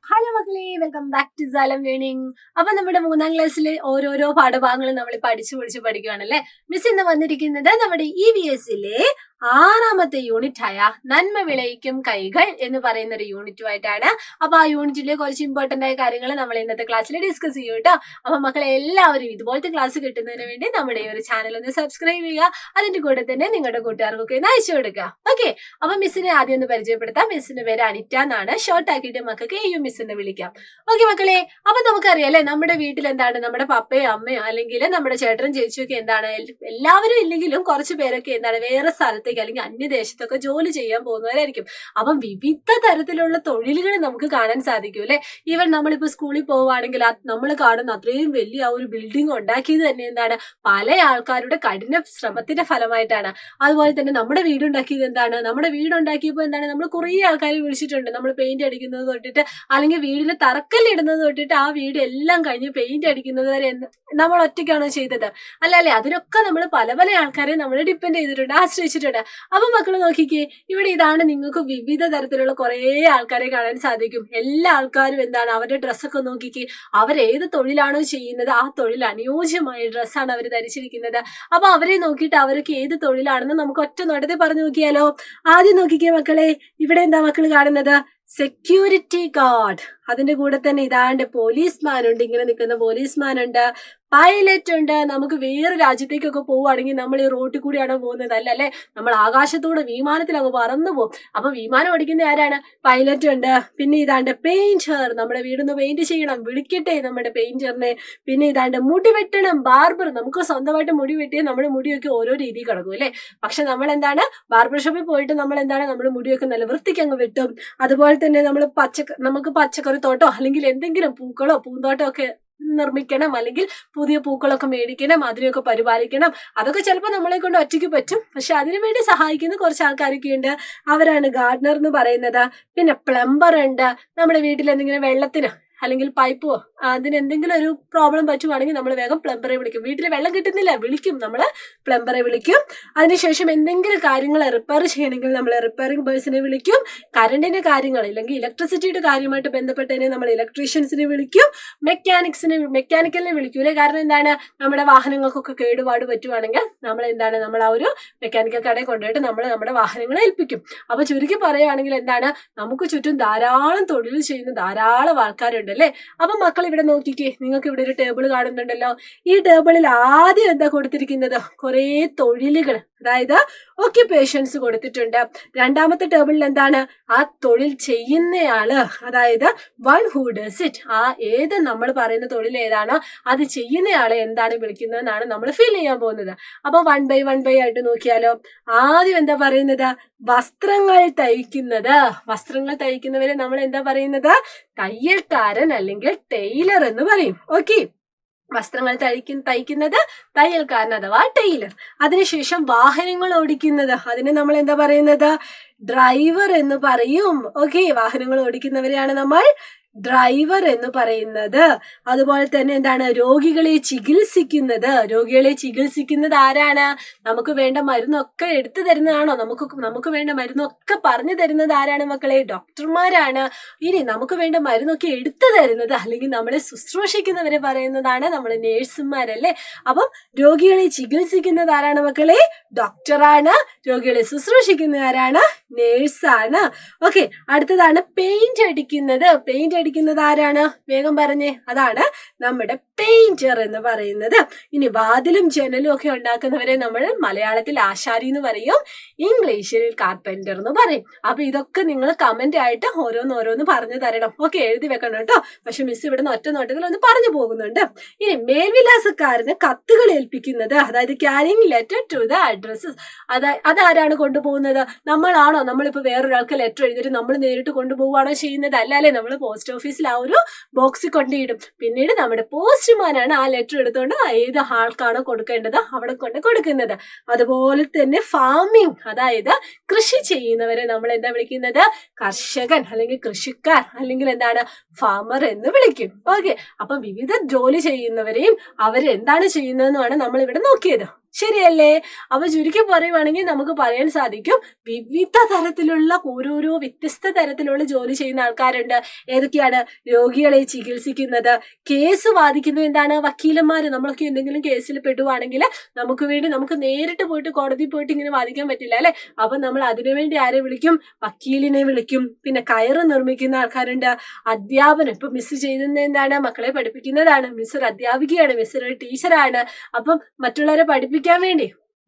Hello മക്കളെ, welcome back to സാലം learning. അപ്പൊ നമ്മുടെ 3ാം ക്ലാസ്സിലെ ഓരോരോ പാഠഭാഗങ്ങളും നമ്മൾ പഠിച്ചു പഠിക്കുകയാണല്ലേ. മിസ് ഇന്ന് വന്നിരിക്കുന്നത് നമ്മുടെ EVSലെ 6ാമത്തെ യൂണിറ്റ് ആയ നന്മ വിളയിക്കും കൈകൾ എന്ന് പറയുന്ന ഒരു യൂണിറ്റുമായിട്ടാണ്. അപ്പൊ ആ യൂണിറ്റിലെ കുറച്ച് ഇമ്പോർട്ടന്റ് ആയ കാര്യങ്ങൾ നമ്മൾ ഇന്നത്തെ ക്ലാസ്സിൽ ഡിസ്കസ് ചെയ്യും കേട്ടോ. അപ്പൊ മക്കളെ എല്ലാവരും ഇതുപോലത്തെ ക്ലാസ് കിട്ടുന്നതിന് വേണ്ടി നമ്മുടെ ഈ ഒരു ചാനൽ ഒന്ന് സബ്സ്ക്രൈബ് ചെയ്യുക. അതിന്റെ കൂടെ തന്നെ നിങ്ങളുടെ കൂട്ടുകാർക്കൊക്കെ ഒന്ന് അയച്ചു കൊടുക്കുക. ഓക്കെ, അപ്പൊ മിസ്സിനെ ആദ്യം ഒന്ന് പരിചയപ്പെടുത്താം. മിസ്സിന്റെ പേര് അനിറ്റ എന്നാണ്. ഷോർട്ട് ആക്കിയിട്ട് മക്കൾക്ക് ഈ മിസ് എന്ന് വിളിക്കാം. ഓക്കെ മക്കളെ, അപ്പൊ നമുക്കറിയാം അല്ലെ, നമ്മുടെ വീട്ടിൽ എന്താണ്, നമ്മുടെ പപ്പയോ അമ്മയോ അല്ലെങ്കിൽ നമ്മുടെ ചേട്ടനും ചേച്ചിയൊക്കെ എന്താണ്, എല്ലാവരും ഇല്ലെങ്കിലും കുറച്ച് പേരൊക്കെ എന്താണ് വേറെ സ്ഥലത്തേക്ക് അല്ലെങ്കിൽ അന്യദേശത്തൊക്കെ ജോലി ചെയ്യാൻ പോകുന്നവരായിരിക്കും. അപ്പം വിവിധ തരത്തിലുള്ള തൊഴിലുകൾ നമുക്ക് കാണാൻ സാധിക്കും അല്ലെ. ഈവൻ നമ്മളിപ്പോ സ്കൂളിൽ പോവുകയാണെങ്കിൽ നമ്മൾ കാണുന്ന അത്രയും വലിയ ആ ഒരു ബിൽഡിംഗ് ഉണ്ടാക്കിയത് തന്നെ എന്താണ്, പല ആൾക്കാരുടെ കഠിന ശ്രമത്തിന്റെ ഫലമായിട്ടാണ്. അതുപോലെ തന്നെ നമ്മുടെ വീടുണ്ടാക്കിയത് എന്താണ്, നമ്മുടെ വീടുണ്ടാക്കിയപ്പോൾ എന്താണ്, നമ്മൾ കുറേ ആൾക്കാരെ വിളിച്ചിട്ടുണ്ട്. നമ്മൾ പെയിന്റ് അടിക്കുന്നത് തൊട്ടിട്ട് അല്ലെങ്കിൽ വീടിന് തറക്കല്ലിടുന്നത് തൊട്ടിട്ട് ആ വീട് എല്ലാം കഴിഞ്ഞ് പെയിന്റ് അടിക്കുന്നത് വരെ നമ്മൾ ഒറ്റയ്ക്കാണോ ചെയ്തത്? അല്ലേ, അതിനൊക്കെ നമ്മൾ പല പല ആൾക്കാരെ നമ്മൾ ഡിപ്പെൻഡ് ചെയ്തിട്ടുണ്ട്, ആശ്രയിച്ചിട്ടുണ്ട്. അപ്പൊ മക്കൾ നോക്കിക്കേ, ഇവിടെ ഇതാണ് നിങ്ങൾക്ക് വിവിധ തരത്തിലുള്ള കുറെ ആൾക്കാരെ കാണാൻ സാധിക്കും. എല്ലാ ആൾക്കാരും എന്താണ്, അവരുടെ ഡ്രസ്സൊക്കെ നോക്കിക്കേ, അവരേത് തൊഴിലാണോ ചെയ്യുന്നത് ആ തൊഴിൽ അനുയോജ്യമായ ഡ്രസ്സാണ് അവർ ധരിച്ചിരിക്കുന്നത്. അപ്പൊ അവരെ നോക്കിയിട്ട് അവരൊക്കെ ഏത് തൊഴിലാണെന്ന് നമുക്ക് ഒറ്റ നോട്ടത്തിൽ പറഞ്ഞു നോക്കിയാലോ. ആദ്യം നോക്കിക്കേ മക്കളെ, ഇവിടെ എന്താ മക്കൾ കാണുന്നത്, സെക്യൂരിറ്റി ഗാർഡ്. അതിന്റെ കൂടെ തന്നെ ഇതാണ്ട് പോലീസ്മാൻ ഉണ്ട്, ഇങ്ങനെ നിൽക്കുന്ന പോലീസ്മാൻ ഉണ്ട്, പൈലറ്റ് ഉണ്ട്. നമുക്ക് വേറെ രാജ്യത്തേക്കൊക്കെ പോവുകയാണെങ്കിൽ നമ്മൾ ഈ റോട്ടിൽ കൂടിയാണോ പോകുന്നത്? അല്ലേ, നമ്മൾ ആകാശത്തൂടെ വിമാനത്തിലങ്ങ് പറന്നു പോകും. അപ്പൊ വിമാനം ഓടിക്കുന്ന ആരാണ്? പൈലറ്റ് ഉണ്ട്. പിന്നെ ഇതാണ്ട് പെയിന്റർ, നമ്മുടെ വീടൊന്ന് പെയിന്റ് ചെയ്യണം, വിളിക്കട്ടെ നമ്മുടെ പെയിന്ററിനെ. പിന്നെ ഇതാണ്ട് മുടി വെട്ടണം, ബാർബർ. നമുക്ക് സ്വന്തമായിട്ട് മുടി വെട്ടിയാൽ നമ്മുടെ മുടിയൊക്കെ ഓരോ രീതി കിടക്കും അല്ലെ. പക്ഷെ നമ്മൾ എന്താണ്, ബാർബർ ഷോപ്പിൽ പോയിട്ട് നമ്മൾ എന്താണ്, നമ്മുടെ മുടിയൊക്കെ നല്ല വൃത്തിക്ക് അങ്ങ് വെട്ടും. അതുപോലെ തന്നെ നമുക്ക് പച്ചക്കറി തോട്ടോ അല്ലെങ്കിൽ എന്തെങ്കിലും പൂക്കളോ പൂന്തോട്ടോ ഒക്കെ നിർമ്മിക്കണം, അല്ലെങ്കിൽ പുതിയ പൂക്കളൊക്കെ മേടിക്കണം, അതിനെയൊക്കെ പരിപാലിക്കണം. അതൊക്കെ ചിലപ്പോൾ നമ്മളെ കൊണ്ട് ഒറ്റയ്ക്ക് പറ്റും. പക്ഷെ അതിനുവേണ്ടി സഹായിക്കുന്ന കുറച്ച് ആൾക്കാരൊക്കെ ഉണ്ട്, അവരാണ് ഗാർഡനർ എന്ന് പറയുന്നത്. പിന്നെ പ്ലംബർ ഉണ്ട്. നമ്മുടെ വീട്ടിൽ എന്തെങ്കിലും വെള്ളത്തിന് അല്ലെങ്കിൽ പൈപ്പോ അതിന് എന്തെങ്കിലും ഒരു പ്രോബ്ലം പറ്റുവാണെങ്കിൽ നമ്മൾ വേഗം പ്ലംബറെ വിളിക്കും. വീട്ടിൽ വെള്ളം കിട്ടുന്നില്ല, വിളിക്കും, നമ്മൾ പ്ലംബറെ വിളിക്കും. അതിനുശേഷം എന്തെങ്കിലും കാര്യങ്ങൾ റിപ്പയർ ചെയ്യണമെങ്കിൽ നമ്മൾ റിപ്പയറിംഗ് പേഴ്സണെ വിളിക്കും. കറണ്ടിന്റെ കാര്യങ്ങൾ അല്ലെങ്കിൽ ഇലക്ട്രിസിറ്റിയുടെ കാര്യമായിട്ട് ബന്ധപ്പെട്ടതിനെ നമ്മൾ ഇലക്ട്രീഷ്യൻസിനെ വിളിക്കും. മെക്കാനിക്കലിനെ വിളിക്കൂലേ. കാരണം എന്താണ്, നമ്മുടെ വാഹനങ്ങൾക്കൊക്കെ കേടുപാട് പറ്റുവാണെങ്കിൽ നമ്മൾ എന്താണ്, നമ്മൾ ആ ഒരു മെക്കാനിക്കൽ കടയിൽ കൊണ്ടുപോയിട്ട് നമ്മൾ നമ്മുടെ വാഹനങ്ങളെ ഏൽപ്പിക്കും. അപ്പൊ ചുരുക്കി പറയുകയാണെങ്കിൽ എന്താണ്, നമുക്ക് ചുറ്റും ധാരാളം തൊഴിൽ ചെയ്യുന്ന ധാരാളം ആൾക്കാരുണ്ട് അല്ലേ. അപ്പൊ മക്കൾ ഇവിടെ നോക്കിക്കേ, നിങ്ങൾക്ക് ഇവിടെ ഒരു ടേബിൾ കാണുന്നുണ്ടല്ലോ. ഈ ടേബിളിൽ ആദ്യം എന്താ കൊടുത്തിരിക്കുന്നത്, കുറെ തൊഴിലുകൾ, അതായത് ഓക്യുപ്പേഷൻസ് കൊടുത്തിട്ടുണ്ട്. രണ്ടാമത്തെ ടേബിളിൽ എന്താണ്, ആ തൊഴിൽ ചെയ്യുന്നയാള്, അതായത് വൺ ഹൂ ഡസ് ഇറ്റ്. ആ ഏത് നമ്മൾ പറയുന്ന തൊഴിൽ ഏതാണോ അത് ചെയ്യുന്നയാളെ എന്താണ് വിളിക്കുന്നതെന്നാണ് നമ്മൾ ഫീൽ ചെയ്യാൻ പോകുന്നത്. അപ്പൊ വൺ ബൈ ആയിട്ട് നോക്കിയാലോ. ആദ്യം എന്താ പറയുന്നത്, വസ്ത്രങ്ങൾ തയ്ക്കുന്നവരെ നമ്മൾ എന്താ പറയുന്നത്, തയ്യൽക്കാരൻ അല്ലെങ്കിൽ ടൈലർ എന്ന് പറയും. ഓക്കെ, വസ്ത്രങ്ങൾ തയ്ക്കുന്നത് തയ്യൽക്കാരൻ അഥവാ ടൈലർ. അതിനുശേഷം വാഹനങ്ങൾ ഓടിക്കുന്നത്, അതിനെ നമ്മൾ എന്താ പറയുന്നത്, ഡ്രൈവർ എന്ന് പറയും. ഓക്കെ, വാഹനങ്ങൾ ഓടിക്കുന്നവരെയാണ് നമ്മൾ ഡ്രൈവർ എന്ന് പറയുന്നത്. അതുപോലെ തന്നെ എന്താണ്, രോഗികളെ ചികിത്സിക്കുന്നത് ആരാണ്? നമുക്ക് വേണ്ട മരുന്നൊക്കെ എടുത്തു തരുന്നതാണോ? നമുക്ക് വേണ്ട മരുന്നൊക്കെ പറഞ്ഞു തരുന്നത് ആരാണ് മക്കളെ? ഡോക്ടർമാരാണ്. ഇനി നമുക്ക് വേണ്ട മരുന്നൊക്കെ എടുത്തു തരുന്നത് അല്ലെങ്കിൽ നമ്മളെ ശുശ്രൂഷിക്കുന്നവരെ പറയുന്നതാണ് നമ്മൾ നേഴ്സുമാരല്ലേ. അപ്പം രോഗികളെ ചികിത്സിക്കുന്നത് ആരാണ് മക്കളെ? ഡോക്ടറാണ്. രോഗികളെ ശുശ്രൂഷിക്കുന്ന ആരാണ്? നേഴ്സാണ്. ഓക്കെ, അടുത്തതാണ് പെയിന്റ് അടിക്കുന്നത് ആരാണ്? വേഗം പറഞ്ഞേ. അതാണ് നമ്മുടെ പെയിന്റർ എന്ന് പറയുന്നത്. ഇനി വാതിലും ജനലും ഒക്കെ ഉണ്ടാക്കുന്നവരെ നമ്മൾ മലയാളത്തിൽ ആശാരി എന്ന് പറയും, ഇംഗ്ലീഷിൽ കാർപ്പന്റർ എന്ന് പറയും. അപ്പൊ ഇതൊക്കെ നിങ്ങൾ കമന്റ് ആയിട്ട് ഓരോന്ന് പറഞ്ഞു തരണം. ഓക്കെ, എഴുതി വെക്കണം കേട്ടോ. പക്ഷെ മിസ് ഇവിടെ നിന്ന് ഒറ്റ നോട്ടത്തിൽ ഒന്ന് പറഞ്ഞു പോകുന്നുണ്ട്. ഇനി മേൽവിലാസക്കാരന് കത്തുകൾ ഏൽപ്പിക്കുന്നത്, അതായത് carrying letter to the addresses, അതാരാണ് കൊണ്ടുപോകുന്നത്? നമ്മളാണോ? നമ്മളിപ്പോ വേറൊരാൾക്ക് ലെറ്റർ എഴുതിയിട്ട് നമ്മൾ നേരിട്ട് കൊണ്ടുപോവുകയാണോ ചെയ്യുന്നത്? അല്ലേ, നമ്മൾ പോസ്റ്റ് ഓഫീസിൽ ആ ഒരു ബോക്സിൽ കൊണ്ടിടും. പിന്നീട് നമ്മുടെ പോസ്റ്റ്മാനാണ് ആ ലെറ്റർ എടുത്തുകൊണ്ട് ഏത് ആൾക്കാണോ കൊടുക്കേണ്ടത് അവിടെ കൊണ്ട് കൊടുക്കുന്നത്. അതുപോലെ തന്നെ ഫാമിംഗ്, അതായത് കൃഷി ചെയ്യുന്നവരെ നമ്മൾ എന്താ വിളിക്കുന്നത്? കർഷകൻ അല്ലെങ്കിൽ കൃഷിക്കാർ അല്ലെങ്കിൽ എന്താണ്, ഫാമർ എന്ന് വിളിക്കും. ഓക്കെ, അപ്പം വിവിധ ജോലി ചെയ്യുന്നവരെയും അവരെന്താണ് ചെയ്യുന്നതെന്നുമാണ് നമ്മൾ ഇവിടെ നോക്കിയത്. ശരിയല്ലേ? അപ്പൊ ചുരുക്കി പറയുവാണെങ്കിൽ നമുക്ക് പറയാൻ സാധിക്കും വിവിധ തരത്തിലുള്ള ഓരോരോ വ്യത്യസ്ത തരത്തിലുള്ള ജോലി ചെയ്യുന്ന ആൾക്കാരുണ്ട്. ഏതൊക്കെയാണ്? രോഗികളെ ചികിത്സിക്കുന്നത്, കേസ് വാദിക്കുന്നത്. എന്താണ്? വക്കീലന്മാര്. നമ്മളൊക്കെ എന്തെങ്കിലും കേസിൽ പെടുവാണെങ്കിൽ നമുക്ക് വേണ്ടി നമുക്ക് നേരിട്ട് പോയിട്ട് കോടതിയിൽ പോയിട്ട് ഇങ്ങനെ വാദിക്കാൻ പറ്റില്ല അല്ലെ? അപ്പൊ നമ്മൾ അതിനുവേണ്ടി ആരെ വിളിക്കും? വക്കീലിനെ വിളിക്കും. പിന്നെ കയറ് നിർമ്മിക്കുന്ന ആൾക്കാരുണ്ട്. അധ്യാപനം. ഇപ്പൊ മിസ് ചെയ്യുന്നത് എന്താണ്? മക്കളെ പഠിപ്പിക്കുന്നതാണ്. മിസ് ഒരു അധ്യാപികയാണ്, മിസ് ഒരു ടീച്ചറാണ്. അപ്പം മറ്റുള്ളവരെ പഠിപ്പിക്കാൻ വേണ്ടി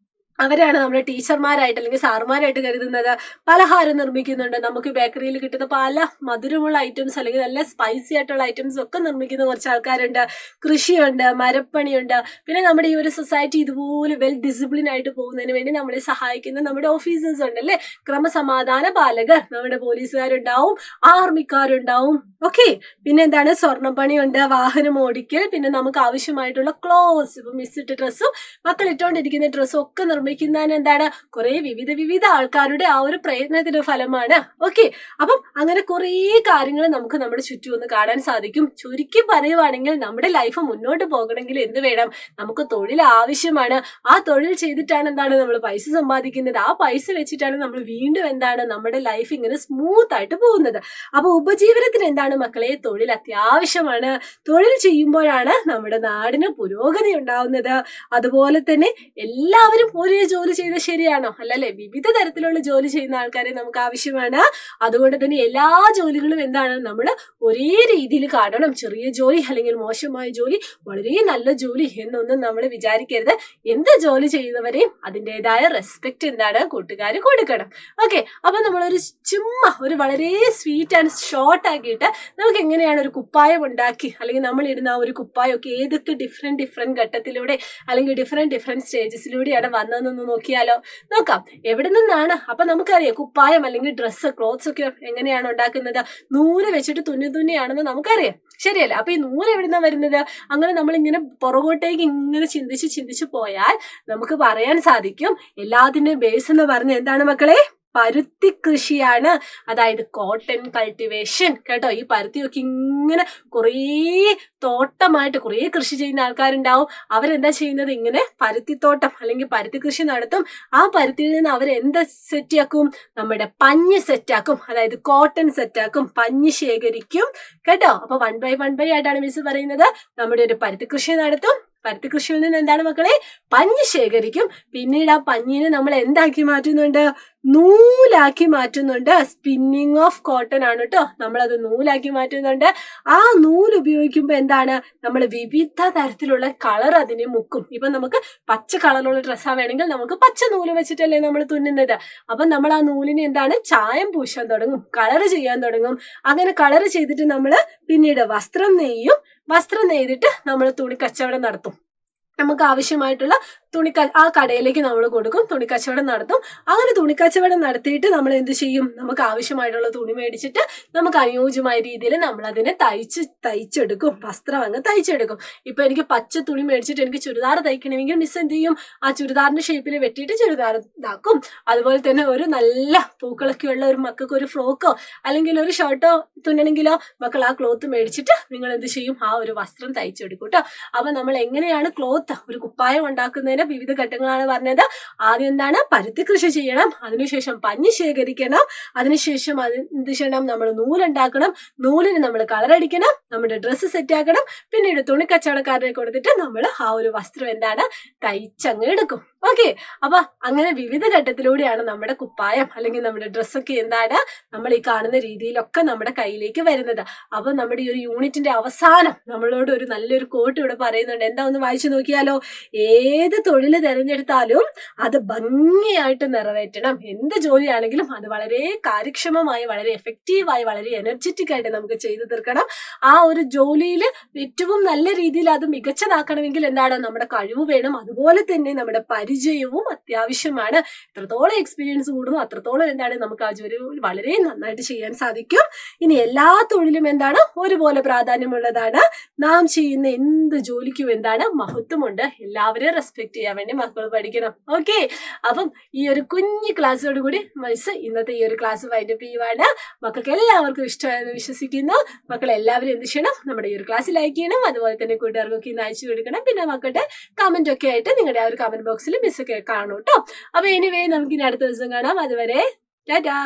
അവരാണ് നമ്മുടെ ടീച്ചർമാരായിട്ട് അല്ലെങ്കിൽ സാറുമാരായിട്ട് കരുതുന്നത്. പലഹാരം നിർമ്മിക്കുന്നുണ്ട്. നമുക്ക് ബേക്കറിയിൽ കിട്ടുന്ന പല മധുരമുള്ള ഐറ്റംസ് അല്ലെങ്കിൽ നല്ല സ്പൈസി ആയിട്ടുള്ള ഐറ്റംസ് ഒക്കെ നിർമ്മിക്കുന്ന കുറച്ച് ആൾക്കാരുണ്ട്. കൃഷിയുണ്ട്, മരപ്പണിയുണ്ട്. പിന്നെ നമ്മുടെ ഈ ഒരു സൊസൈറ്റി ഇതുപോലെ വെൽ ഡിസിപ്ലിൻ ആയിട്ട് പോകുന്നതിന് വേണ്ടി നമ്മളെ സഹായിക്കുന്ന നമ്മുടെ ഓഫീസേഴ്സ് ഉണ്ട് അല്ലെ? ക്രമസമാധാന പാലകർ. നമ്മുടെ പോലീസുകാരുണ്ടാവും, ആർമിക്കാരുണ്ടാവും. ഓക്കെ. പിന്നെ എന്താണ്? സ്വർണ്ണപ്പണിയുണ്ട്, വാഹനം ഓടിക്കൽ, പിന്നെ നമുക്ക് ആവശ്യമായിട്ടുള്ള ക്ലോത്ത്സ്, ഇപ്പൊ മിസ്സിട്ട് ഡ്രസ്സും മക്കൾ ഇട്ടുകൊണ്ടിരിക്കുന്ന ഡ്രസ്സും ഒക്കെ നിർമ്മിക്കുന്നതിന് എന്താണ്? കുറെ വിവിധ ആൾക്കാരുടെ ആ ഒരു പ്രയത്നത്തിന്റെ ഫലമാണ്. ഓക്കെ. അപ്പം അങ്ങനെ കുറെ കാര്യങ്ങൾ നമുക്ക് നമ്മുടെ ചുറ്റും ഒന്ന് കാണാൻ സാധിക്കും. ചുരുക്കി പറയുവാണെങ്കിൽ നമ്മുടെ ലൈഫ് മുന്നോട്ട് പോകണമെങ്കിൽ എന്ത് വേണം? നമുക്ക് തൊഴിൽ ആവശ്യമാണ്. ആ തൊഴിൽ ചെയ്തിട്ടാണ് എന്താണ് നമ്മൾ പൈസ സമ്പാദിക്കുന്നത്. ആ പൈസ വെച്ചിട്ടാണ് നമ്മൾ വീണ്ടും എന്താണ് നമ്മുടെ ലൈഫ് ഇങ്ങനെ സ്മൂത്ത് ആയിട്ട് പോകുന്നത്. അപ്പൊ ഉപജീവനത്തിന് എന്താണ് മക്കളെ? തൊഴിൽ അത്യാവശ്യമാണ്. തൊഴിൽ ചെയ്യുമ്പോഴാണ് നമ്മുടെ നാടിന് പുരോഗതി ഉണ്ടാവുന്നത്. അതുപോലെ തന്നെ എല്ലാവരും ഒരേ ജോലി ചെയ്ത് ശരിയാണോ? അല്ലല്ലേ? വിവിധ തരത്തിലുള്ള ജോലി ചെയ്യുന്ന ആൾക്കാരെ നമുക്ക് ആവശ്യമാണ്. അതുകൊണ്ട് തന്നെ എല്ലാ ജോലികളും എന്താണ് നമ്മൾ ഒരേ രീതിയിൽ കാണണം. ചെറിയ ജോലി അല്ലെങ്കിൽ മോശമായ ജോലി, വളരെ നല്ല ജോലി എന്നൊന്നും നമ്മൾ വിചാരിക്കരുത്. എന്ത് ജോലി ചെയ്യുന്നവരെയും അതിൻ്റെതായ റെസ്പെക്ട് എന്താണ് കൂട്ടുകാർ കൊടുക്കണം. ഓക്കെ. അപ്പൊ നമ്മളൊരു ചുമ്മാ ഒരു വളരെ സ്വീറ്റ് ആൻഡ് ഷോർട്ട് ആക്കിയിട്ട് നമുക്ക് എങ്ങനെയാണ് ഒരു കുപ്പായം ഉണ്ടാക്കി അല്ലെങ്കിൽ നമ്മൾ ഇടുന്ന ഒരു കുപ്പായമൊക്കെ ഏതൊക്കെ ഡിഫറെന്റ് ഘട്ടത്തിലൂടെ അല്ലെങ്കിൽ ഡിഫറെന്റ് സ്റ്റേജസിലൂടെയാണ് വന്നതെന്നൊന്ന് നോക്കിയാലോ? നോക്കാം. എവിടെ നിന്നാണ്? അപ്പൊ നമുക്കറിയാം കുപ്പായം അല്ലെങ്കിൽ ഡ്രസ്സ്, ക്ലോത്ത്സ് ഒക്കെ എങ്ങനെയാണ് ഉണ്ടാക്കുന്നത്? നൂല് വെച്ചിട്ട് തുന്നിയാണെന്ന് നമുക്കറിയാം. ശരിയല്ല? അപ്പൊ ഈ നൂല് എവിടുന്നാ വരുന്നത്? അങ്ങനെ നമ്മൾ ഇങ്ങനെ പുറകോട്ടേക്ക് ഇങ്ങനെ ചിന്തിച്ച് പോയാൽ നമുക്ക് പറയാൻ സാധിക്കും എല്ലാത്തിന്റെയും ബേസ് എന്ന് പറഞ്ഞ എന്താണ് മക്കളെ? പരുത്തി കൃഷിയാണ്. അതായത് കോട്ടൺ കൾട്ടിവേഷൻ. കേട്ടോ? ഈ പരുത്തിയൊക്കെ ഇങ്ങനെ കുറേ തോട്ടമായിട്ട് കുറേ കൃഷി ചെയ്യുന്ന ആൾക്കാരുണ്ടാവും. അവരെന്താ ചെയ്യുന്നത്? ഇങ്ങനെ പരുത്തിത്തോട്ടം അല്ലെങ്കിൽ പരുത്തി കൃഷി നടത്തും. ആ പരുത്തിയിൽ നിന്ന് അവരെന്താ സെറ്റാക്കും? നമ്മുടെ പഞ്ഞ് സെറ്റാക്കും. അതായത് കോട്ടൺ സെറ്റാക്കും, പഞ്ഞ് ശേഖരിക്കും. കേട്ടോ? അപ്പൊ 1 by 1 ആയിട്ടാണ് മിസ് പറയുന്നത്. നമ്മുടെ ഒരു പരുത്തി കൃഷി നടത്തും. പരുത്തി കൃഷിയിൽ നിന്ന് എന്താണ് മക്കളെ? പഞ്ഞ് ശേഖരിക്കും. പിന്നീട് ആ പഞ്ഞിനെ നമ്മൾ എന്താക്കി മാറ്റുന്നുണ്ട്? നൂലാക്കി മാറ്റുന്നുണ്ട്. സ്പിന്നിങ് ഓഫ് കോട്ടൺ ആണ് കേട്ടോ. നമ്മളത് നൂലാക്കി മാറ്റുന്നുണ്ട്. ആ നൂല് ഉപയോഗിക്കുമ്പോൾ എന്താണ്? നമ്മൾ വിവിധ തരത്തിലുള്ള കളർ അതിനെ മുക്കും. ഇപ്പൊ നമുക്ക് പച്ച കളറുള്ള ഡ്രസ്സാ വേണമെങ്കിൽ നമുക്ക് പച്ച നൂല് വെച്ചിട്ടല്ലേ നമ്മൾ തുന്നുന്നത്. അപ്പൊ നമ്മൾ ആ നൂലിനെ എന്താണ്? ചായം പൂശാൻ തുടങ്ങും, കളർ ചെയ്യാൻ തുടങ്ങും. അങ്ങനെ കളർ ചെയ്തിട്ട് നമ്മൾ പിന്നീട് വസ്ത്രം നെയ്യും. വസ്ത്രം നെയ്തിട്ട് നമ്മൾ തുണി കച്ചവടം നടത്തും. നമുക്ക് ആവശ്യമായിട്ടുള്ള ആ കടയിലേക്ക് നമ്മൾ കൊടുക്കും, തുണിക്കച്ചവടം നടത്തും. അങ്ങനെ തുണിക്കച്ചവടം നടത്തിയിട്ട് നമ്മൾ എന്ത് ചെയ്യും? നമുക്ക് ആവശ്യമായിട്ടുള്ള തുണി മേടിച്ചിട്ട് നമുക്ക് അനുയോജ്യമായ രീതിയിൽ നമ്മൾ അതിനെ തയ്ച്ചെടുക്കും. വസ്ത്രം അങ്ങ് തയ്ച്ചെടുക്കും. ഇപ്പൊ എനിക്ക് പച്ച തുണി മേടിച്ചിട്ട് എനിക്ക് ചുരിദാർ തയ്ക്കണമെങ്കിൽ മിസ് എന്ത് ചെയ്യും? ആ ചുരിദാറിന്റെ ഷേപ്പിൽ വെട്ടിയിട്ട് ചുരിദാർ ഇതാക്കും. അതുപോലെ തന്നെ ഒരു നല്ല പൂക്കളൊക്കെ ഉള്ള ഒരു മക്കൾക്ക് ഒരു ഫ്രോക്കോ അല്ലെങ്കിൽ ഒരു ഷർട്ടോ തുന്നണമെങ്കിലോ മക്കൾ ആ ക്ലോത്ത് മേടിച്ചിട്ട് നിങ്ങൾ എന്ത് ചെയ്യും? ആ ഒരു വസ്ത്രം തയ്ച്ചെടുക്കും കേട്ടോ. അപ്പൊ നമ്മൾ എങ്ങനെയാണ് ക്ലോത്ത് ഒരു കുപ്പായം ഉണ്ടാക്കുന്നതിന് വിവിധ ഘട്ടങ്ങളാണ് പറഞ്ഞത്. ആദ്യം എന്താണ്? പരുത്തി കൃഷി ചെയ്യണം. അതിനുശേഷം പഞ്ഞി ശേഖരിക്കണം. അതിനുശേഷം എന്ത് ചെയ്യണം? നമ്മൾ നൂലുണ്ടാക്കണം. നൂലിന് നമ്മൾ കളറടിക്കണം. നമ്മുടെ ഡ്രസ്സ് സെറ്റ് ആക്കണം. പിന്നീട് തുണി കച്ചവടക്കാരനെ കൊടുത്തിട്ട് നമ്മൾ ആ ഒരു വസ്ത്രം എന്താണ്? തയ്ച്ചങ്ങ് എടുക്കും. ഓക്കെ. അപ്പൊ അങ്ങനെ വിവിധ ഘട്ടത്തിലൂടെയാണ് നമ്മുടെ കുപ്പായം അല്ലെങ്കിൽ നമ്മുടെ ഡ്രസ്സൊക്കെ എന്താണ് നമ്മൾ ഈ കാണുന്ന രീതിയിലൊക്കെ നമ്മുടെ കയ്യിലേക്ക് വരുന്നത്. അപ്പൊ നമ്മുടെ ഈ ഒരു യൂണിറ്റിന്റെ അവസാനം നമ്മളോട് ഒരു നല്ലൊരു കോട്ട് ഇവിടെ പറയുന്നുണ്ട്. എന്താ ഒന്ന് വായിച്ചു നോക്കിയാലോ? ഏത് തൊഴിൽ തിരഞ്ഞെടുത്താലും അത് ഭംഗിയായിട്ട് നിറവേറ്റണം. എന്ത് ജോലിയാണെങ്കിലും അത് വളരെ കാര്യക്ഷമമായി, വളരെ എഫക്റ്റീവായി, വളരെ എനർജറ്റിക് ആയിട്ട് നമുക്ക് ചെയ്തു തീർക്കണം. ആ ഒരു ജോലിയിൽ ഏറ്റവും നല്ല രീതിയിൽ അത് മികച്ചതാക്കണമെങ്കിൽ എന്താണ്? നമ്മുടെ കഴിവ് വേണം. അതുപോലെ തന്നെ നമ്മുടെ പരിചയവും അത്യാവശ്യമാണ്. എത്രത്തോളം എക്സ്പീരിയൻസ് കൂടുന്നു അത്രത്തോളം എന്താണ് നമുക്ക് ആ ജോലി വളരെ നന്നായിട്ട് ചെയ്യാൻ സാധിക്കും. ഇനി എല്ലാ തൊഴിലും എന്താണ്? ഒരുപോലെ പ്രാധാന്യമുള്ളതാണ്. നാം ചെയ്യുന്ന എന്ത് ജോലിക്കും എന്താണ്? മഹത്വമുണ്ട്. എല്ലാവരെയും റെസ്പെക്ട് ചെയ്യാൻ വേണ്ടി മക്കൾ പഠിക്കണം. ഓക്കെ. അപ്പം ഈ ഒരു കുഞ്ഞു ക്ലാസ്സോട് കൂടി മിസ് ഇന്നത്തെ ഈ ഒരു ക്ലാസ് വൈൻഡപ്പ് ചെയ്യുവാണ്. മക്കൾക്ക് എല്ലാവർക്കും ഇഷ്ടമായെന്ന് വിശ്വസിക്കുന്നു. മക്കൾ എല്ലാവരും എന്ത് ചെയ്യണം? നമ്മുടെ ഈ ഒരു ക്ലാസ് ലൈക്ക് ചെയ്യണം. അതുപോലെ തന്നെ കൂട്ടുകാർക്കൊക്കെ ഇന്ന് അയച്ചു കൊടുക്കണം. പിന്നെ മക്കളുടെ കമന്റ് ഒക്കെ ആയിട്ട് നിങ്ങളുടെ ആ ഒരു കമന്റ് ബോക്സിൽ മിസ് ഒക്കെ കാണും കേട്ടോ. അപ്പൊ എനിവേ നമുക്ക് ഇനി അടുത്ത ദിവസം കാണാം. അതുവരെ ടാറ്റാ.